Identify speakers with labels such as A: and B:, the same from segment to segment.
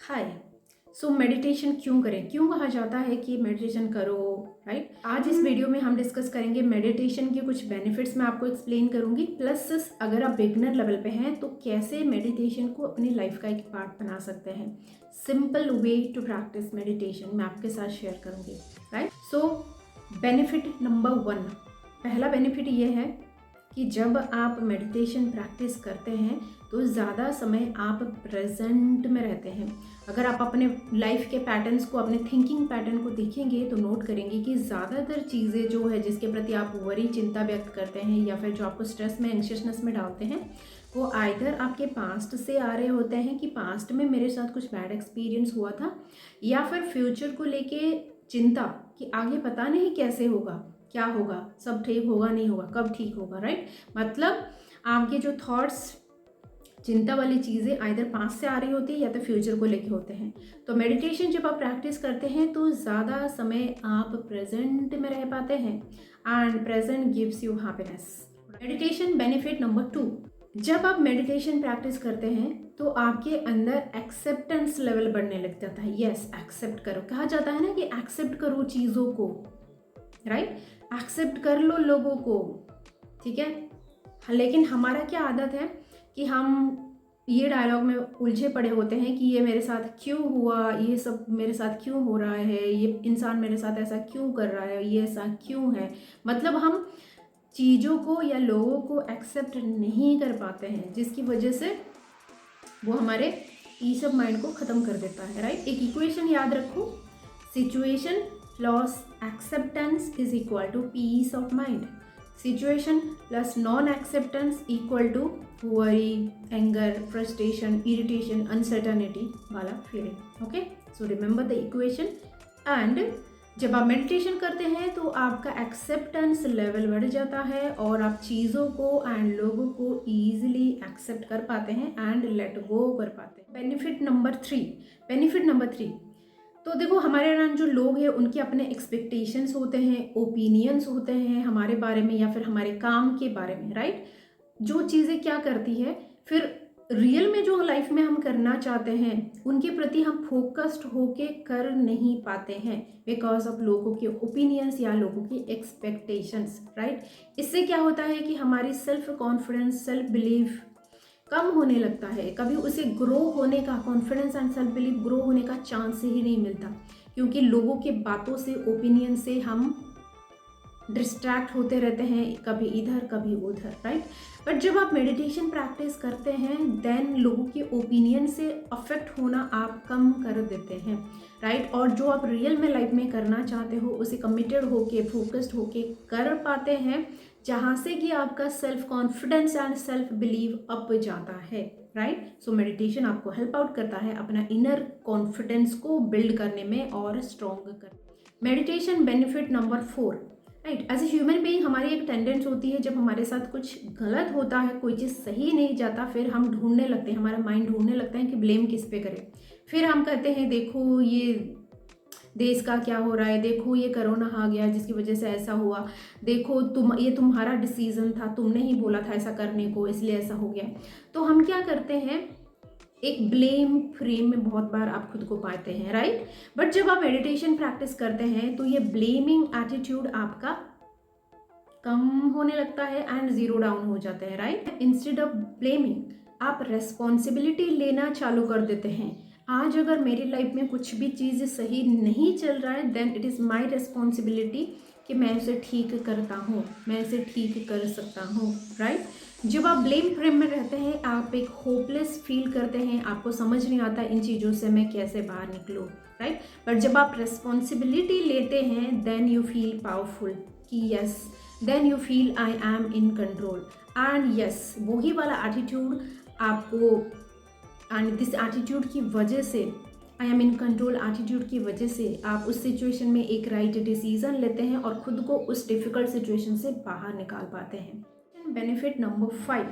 A: हाय। So meditation क्यों करें, क्यों कहा जाता है कि मेडिटेशन करो, राइट। आज इस वीडियो में हम डिस्कस करेंगे मेडिटेशन के कुछ बेनिफिट्स मैं आपको एक्सप्लेन करूंगी, प्लस अगर आप बिगनर लेवल पे हैं तो कैसे मेडिटेशन को अपनी लाइफ का एक पार्ट बना सकते हैं। Simple way to practise meditation मैं आपके साथ शेयर करूंगी, राइट। सो बेनिफिट नंबर 1, पहला बेनिफिट ये है कि जब आप मेडिटेशन प्रैक्टिस करते हैं तो ज़्यादा समय आप प्रेजेंट में रहते हैं। अगर आप अपने लाइफ के पैटर्न्स को, अपने थिंकिंग पैटर्न को देखेंगे तो नोट करेंगे कि ज़्यादातर चीज़ें जो है जिसके प्रति आप वरी, चिंता व्यक्त करते हैं या फिर जो आपको स्ट्रेस में, एंग्शियसनेस में डालते हैं, वो आइदर आपके पास्ट से आ रहे होते हैं कि पास्ट में मेरे साथ कुछ बैड एक्सपीरियंस हुआ था, या फिर फ्यूचर को लेके चिंता कि आगे पता नहीं कैसे होगा, क्या होगा, सब ठीक होगा नहीं होगा, कब ठीक होगा, राइट। मतलब आपके जो थॉट्स, चिंता वाली चीज़ें आइदर पास्ट से आ रही होती है या तो फ्यूचर को लेके होते हैं। तो मेडिटेशन जब आप प्रैक्टिस करते हैं तो ज़्यादा समय आप प्रेजेंट में रह पाते हैं and present gives you happiness. Meditation benefit number 2, जब आप मेडिटेशन प्रैक्टिस करते हैं तो आपके अंदर एक्सेप्टेंस लेवल बढ़ने लग जाता है। यस, एक्सेप्ट करो, कहा जाता है ना कि एक्सेप्ट करो चीज़ों को, राइट। एक्सेप्ट कर लो लोगों को, ठीक है। लेकिन हमारा क्या आदत है कि हम ये डायलॉग में उलझे पड़े होते हैं कि ये मेरे साथ क्यों हुआ, ये सब मेरे साथ क्यों हो रहा है, ये इंसान मेरे साथ ऐसा क्यों कर रहा है, ये ऐसा क्यों है। मतलब हम चीज़ों को या लोगों को एक्सेप्ट नहीं कर पाते हैं, जिसकी वजह से वो हमारे पीस ऑफ माइंड को ख़त्म कर देता है, राइट। एक इक्वेशन याद रखो, situation plus acceptance is equal to peace of mind. Situation plus non acceptance equal to worry, anger, frustration, irritation, uncertainty वाला feeling. Okay, so remember the equation. And जब आप मेडिटेशन करते हैं तो आपका एक्सेप्टेंस लेवल बढ़ जाता है और आप चीज़ों को एंड लोगों को ईजिली एक्सेप्ट कर पाते हैं एंड लेट गो कर पाते हैं। बेनिफिट नंबर 3, तो देखो हमारे यहाँ जो लोग हैं उनके अपने एक्सपेक्टेशंस होते हैं, ओपिनियंस होते हैं हमारे बारे में या फिर हमारे काम के बारे में, राइट। जो चीज़ें क्या करती है, फिर रियल में जो लाइफ में हम करना चाहते हैं उनके प्रति हम फोकस्ड होके कर नहीं पाते हैं बिकॉज ऑफ लोगों के ओपिनियंस या लोगों की एक्सपेक्टेशंस, राइट। इससे क्या होता है कि हमारी सेल्फ कॉन्फिडेंस, सेल्फ बिलीफ कम होने लगता है। कभी उसे ग्रो होने का, confidence and self belief grow होने का चांस ही नहीं मिलता, क्योंकि लोगों के बातों से, ओपिनियन से हम डिस्ट्रैक्ट होते रहते हैं, कभी इधर कभी उधर, राइट। बट जब आप मेडिटेशन प्रैक्टिस करते हैं देन लोगों के ओपिनियन से अफेक्ट होना आप कम कर देते हैं, राइट। और जो आप रियल में लाइफ में करना चाहते हो उसे कमिटेड होके, फोकस्ड होके कर पाते हैं, जहाँ से कि आपका self confidence and self believe up जाता है, राइट। सो मेडिटेशन आपको हेल्प आउट करता है अपना इनर कॉन्फिडेंस को बिल्ड करने में और स्ट्रॉन्ग करने में। Meditation benefit number 4, right. As a human being हमारी एक टेंडेंस होती है, जब हमारे साथ कुछ गलत होता है, कोई चीज़ सही नहीं जाता, फिर हम ढूंढने लगते हैं, हमारा माइंड ढूंढने लगता है कि ब्लेम किस पे करें। फिर हम कहते हैं देखो ये देश का क्या हो रहा है, देखो ये कोरोना आ गया जिसकी वजह से ऐसा हुआ, देखो ये तुम्हारा डिसीजन था, तुमने ही बोला था ऐसा करने को इसलिए ऐसा हो गया। तो हम क्या करते हैं, एक ब्लेम फ्रेम में बहुत बार आप खुद को पाते हैं, राइट। बट जब आप मेडिटेशन प्रैक्टिस करते हैं तो ये ब्लेमिंग एटीट्यूड आपका कम होने लगता है एंड जीरो डाउन हो जाता है, राइट। इंस्टेड ऑफ ब्लेमिंग आप रेस्पॉन्सिबिलिटी लेना चालू कर देते हैं। आज अगर मेरी लाइफ में कुछ भी चीज़ सही नहीं चल रहा है then it is my responsibility कि मैं उसे ठीक करता हूँ, मैं इसे ठीक कर सकता हूँ, राइट। जब आप ब्लेम फ्रेम में रहते हैं आप एक होपलेस फील करते हैं, आपको समझ नहीं आता इन चीज़ों से मैं कैसे बाहर निकलूँ, राइट। बट जब आप रेस्पॉन्सिबिलिटी लेते हैं देन यू फील पावरफुल कि yes, then you feel I am in control and yes, वही वाला एटीट्यूड आपको, एंड दिस एटीट्यूड की वजह से, आई एम इन कंट्रोल एटीट्यूड की वजह से आप उस सिचुएशन में एक राइट डिसीजन लेते हैं और खुद को उस डिफ़िकल्ट सिचुएशन से बाहर निकाल पाते हैं। बेनिफिट नंबर 5,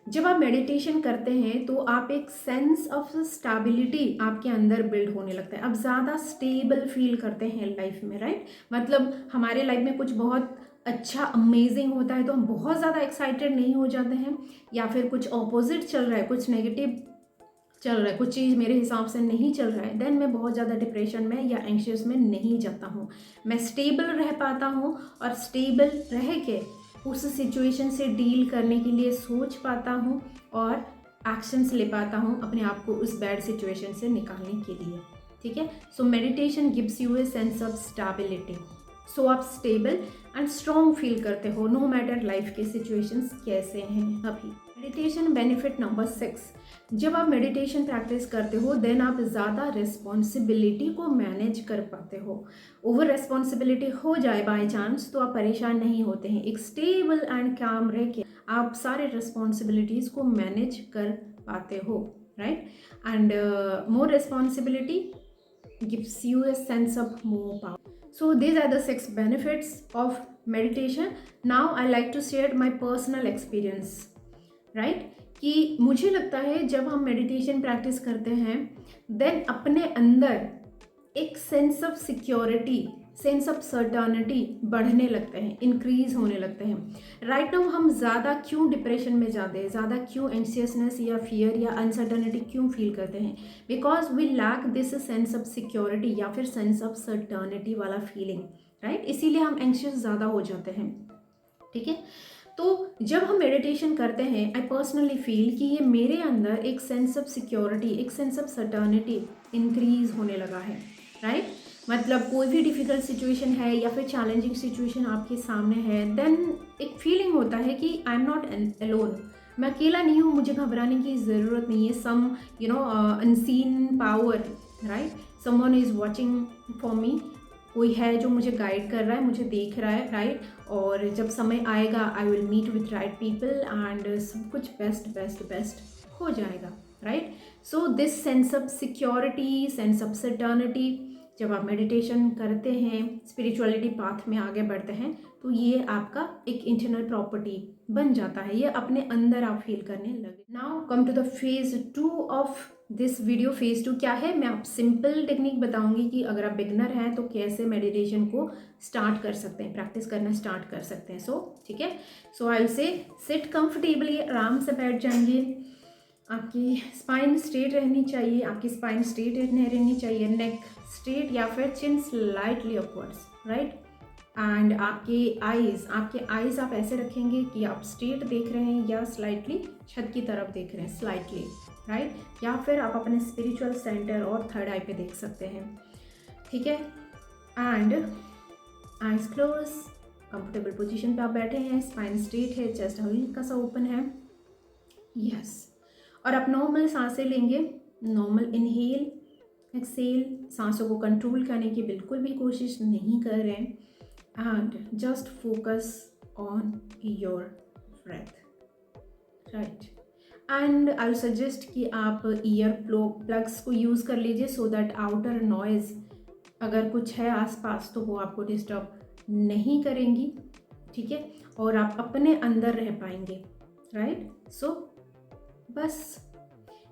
A: जब आप मेडिटेशन करते हैं तो आप एक सेंस ऑफ स्टेबिलिटी आपके अंदर बिल्ड होने लगता है। आप ज़्यादा स्टेबल फील करते हैं लाइफ में, राइट। मतलब हमारे लाइफ में कुछ बहुत अच्छा अमेजिंग होता है तो हम बहुत ज़्यादा एक्साइटेड नहीं हो जाते हैं, या फिर कुछ ऑपोजिट चल रहा है, कुछ नेगेटिव चल रहा है, कुछ चीज़ मेरे हिसाब से नहीं चल रहा है, देन मैं बहुत ज़्यादा डिप्रेशन में या एंग्शियस में नहीं जाता हूँ। मैं स्टेबल रह पाता हूँ और स्टेबल रह के उस सिचुएशन से डील करने के लिए सोच पाता हूँ और एक्शंस ले पाता हूँ अपने आप को उस बैड सिचुएशन से निकालने के लिए। ठीक है, so meditation gives you a sense of stability. So आप स्टेबल एंड स्ट्रॉन्ग फील करते हो नो मैटर लाइफ के सिचुएशंस कैसे हैं अभी। मेडिटेशन बेनिफिट नंबर 6, जब आप मेडिटेशन प्रैक्टिस करते हो देन आप ज़्यादा रिस्पॉन्सिबिलिटी को मैनेज कर पाते हो। ओवर रिस्पॉन्सिबिलिटी हो जाए बाय चांस तो आप परेशान नहीं होते हैं। एक स्टेबल एंड काम रह के आप सारे रिस्पॉन्सिबिलिटीज़ को मैनेज कर पाते हो, right. And more responsibility gives you a sense of more power. So these are the 6 benefits of meditation. Now I like to share my personal experience, right? कि मुझे लगता है जब हम मेडिटेशन प्रैक्टिस करते हैं देन अपने अंदर एक sense of security, sense of certainty बढ़ने लगते हैं, इंक्रीज होने लगते हैं। राइट नाउ हम ज़्यादा क्यों डिप्रेशन में जाते हैं, ज़्यादा क्यों एंग्शियसनेस या फियर या अनसर्टनिटी क्यों फील करते हैं? Because we lack this sense of security या फिर सेंस ऑफ सर्टनिटी वाला फीलिंग, राइट। इसीलिए हम एंग्शियस ज़्यादा हो जाते हैं। ठीक है, तो जब हम मेडिटेशन करते हैं आई पर्सनली फील कि ये मेरे अंदर एक सेंस ऑफ सिक्योरिटी, एक सेंस ऑफ सर्टनिटी इंक्रीज होने लगा है, राइट। मतलब कोई भी डिफ़िकल्ट सिचुएशन है या फिर चैलेंजिंग सिचुएशन आपके सामने है देन एक फीलिंग होता है कि आई एम नॉट अलोन, मैं अकेला नहीं हूँ, मुझे घबराने की ज़रूरत नहीं है। Some unseen power, right, someone is watching for me, कोई है जो मुझे गाइड कर रहा है, मुझे देख रहा है, राइट। और जब समय आएगा I will meet with right people and सब कुछ बेस्ट हो जाएगा, right. So this sense of security, sense of certainty, जब आप मेडिटेशन करते हैं, स्पिरिचुअलिटी पाथ में आगे बढ़ते हैं तो ये आपका एक इंटरनल प्रॉपर्टी बन जाता है, ये अपने अंदर आप फील करने लगे। Now come to the phase 2 of this video. Phase 2 क्या है, मैं आप सिंपल टेक्निक बताऊंगी कि अगर आप बिगनर हैं तो कैसे मेडिटेशन को स्टार्ट कर सकते हैं, प्रैक्टिस करना स्टार्ट कर सकते हैं। सो ठीक है, so I will say sit comfortably, आराम से बैठ जाएंगे, आपकी स्पाइन स्ट्रेट रहनी चाहिए, आपकी स्पाइन स्ट्रेट रहनी चाहिए, नेक स्ट्रेट या फिर चिन स्लाइटली अपवर्ड्स, राइट। एंड आपके आईज आप ऐसे रखेंगे कि आप स्ट्रेट देख रहे हैं या स्लाइटली छत की तरफ देख रहे हैं, स्लाइटली, राइट। या फिर आप अपने स्पिरिचुअल सेंटर और थर्ड आई पे देख सकते हैं, ठीक है। And eyes close, comfortable position पे आप बैठे हैं, स्पाइन स्ट्रेट है, चेस्ट हल्का सा ओपन है, यस। और आप नॉर्मल सांसें लेंगे, नॉर्मल इनहेल एक्सेल, सांसों को कंट्रोल करने की बिल्कुल भी कोशिश नहीं कर रहे हैं and just focus on your breath, right. And I suggest कि आप ईयर प्लग्स को यूज़ कर लीजिए सो दैट आउटर नॉइज़ अगर कुछ है आसपास तो वो आपको डिस्टर्ब नहीं करेंगी, ठीक है, और आप अपने अंदर रह पाएंगे, राइट। सो बस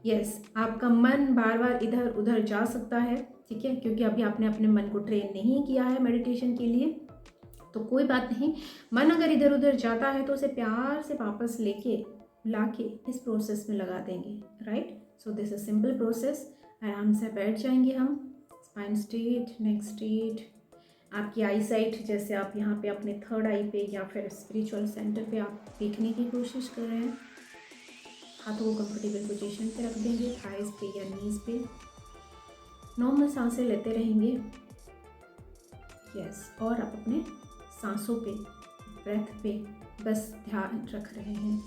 A: यस, आपका मन बार बार इधर उधर जा सकता है, ठीक है, क्योंकि अभी आपने अपने मन को ट्रेन नहीं किया है मेडिटेशन के लिए, तो कोई बात नहीं। मन अगर इधर उधर जाता है तो उसे प्यार से वापस लाके इस प्रोसेस में लगा देंगे, right. So this is simple process. आराम से बैठ जाएंगे हम, स्पाइन स्ट्रेट, नेक स्ट्रेट, आपकी आई साइट जैसे आप यहाँ पे अपने थर्ड आई पे या फिर स्पिरिचुअल सेंटर पे आप देखने की कोशिश कर रहे हैं। हाथों को कंफर्टेबल पोजीशन पे रख देंगे, थाइस पे या नीज पे, नॉर्मल सांसें लेते रहेंगे, यस। और आप अपने सांसों पे, ब्रेथ पे बस ध्यान रख रहे हैं।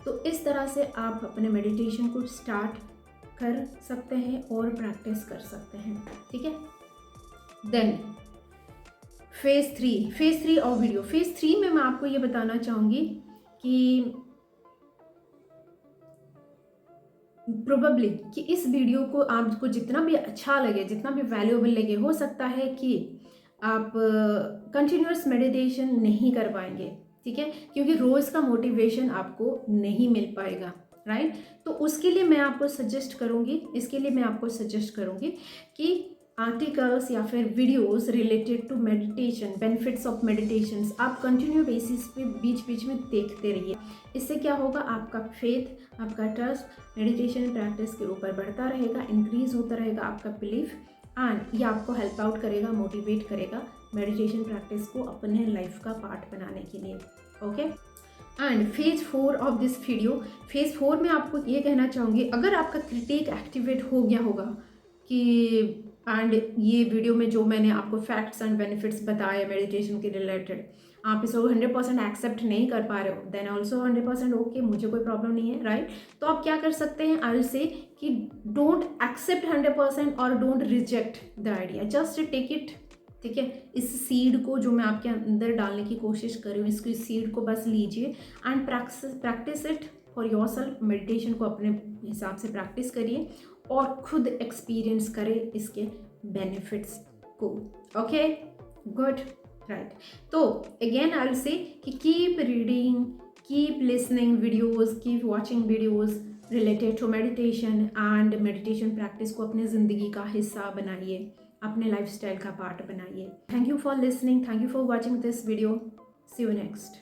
A: तो इस तरह से आप अपने मेडिटेशन को स्टार्ट कर सकते हैं और प्रैक्टिस कर सकते हैं, ठीक है। Then phase 3 of video. Phase 3 में मैं आपको ये बताना चाहूँगी कि प्रोबेबली कि इस वीडियो को आपको जितना भी अच्छा लगे, जितना भी वैल्यूएबल लगे, हो सकता है कि आप कंटिन्यूअस मेडिटेशन नहीं कर पाएंगे, ठीक है, क्योंकि रोज़ का मोटिवेशन आपको नहीं मिल पाएगा, राइट। तो उसके लिए मैं आपको सजेस्ट करूँगी कि आर्टिकल्स या फिर videos related to meditation, benefits of meditations आप कंटिन्यू बेसिस पे बीच बीच में देखते रहिए। इससे क्या होगा, आपका फेथ, आपका ट्रस्ट मेडिटेशन प्रैक्टिस के ऊपर बढ़ता रहेगा, इंक्रीज होता रहेगा आपका बिलीफ, एंड ये आपको हेल्प आउट करेगा, मोटिवेट करेगा मेडिटेशन प्रैक्टिस को अपने लाइफ का पार्ट बनाने के लिए। Okay, and phase 4 of this video, phase 4 में आपको ये कहना चाहूँगी, अगर आपका क्रिटिक एक्टिवेट हो गया होगा कि एंड ये वीडियो में जो मैंने आपको फैक्ट्स एंड बेनिफिट्स बताए मेडिटेशन के रिलेटेड, आप इसको 100% एक्सेप्ट नहीं कर पा रहे हो, देन ऑल्सो 100% ओके, मुझे कोई प्रॉब्लम नहीं है, राइट। तो आप क्या कर सकते हैं, आई विल से कि डोंट एक्सेप्ट 100% और don't reject the idea, just take it. ठीक है, इस सीड को जो मैं आपके अंदर डालने की कोशिश कर रही हूँ, इसको, इस सीड को बस लीजिए and practice it for your self. Meditation को अपने हिसाब से प्रैक्टिस करिए और खुद एक्सपीरियंस करें इसके बेनिफिट्स को। Okay, good, right. तो अगेन आई विल से कि keep reading, keep listening videos, keep watching videos related to meditation and meditation practice को अपने ज़िंदगी का हिस्सा बनाइए, अपने लाइफस्टाइल का पार्ट बनाइए। Thank you for listening, thank you for watching this video, see you next.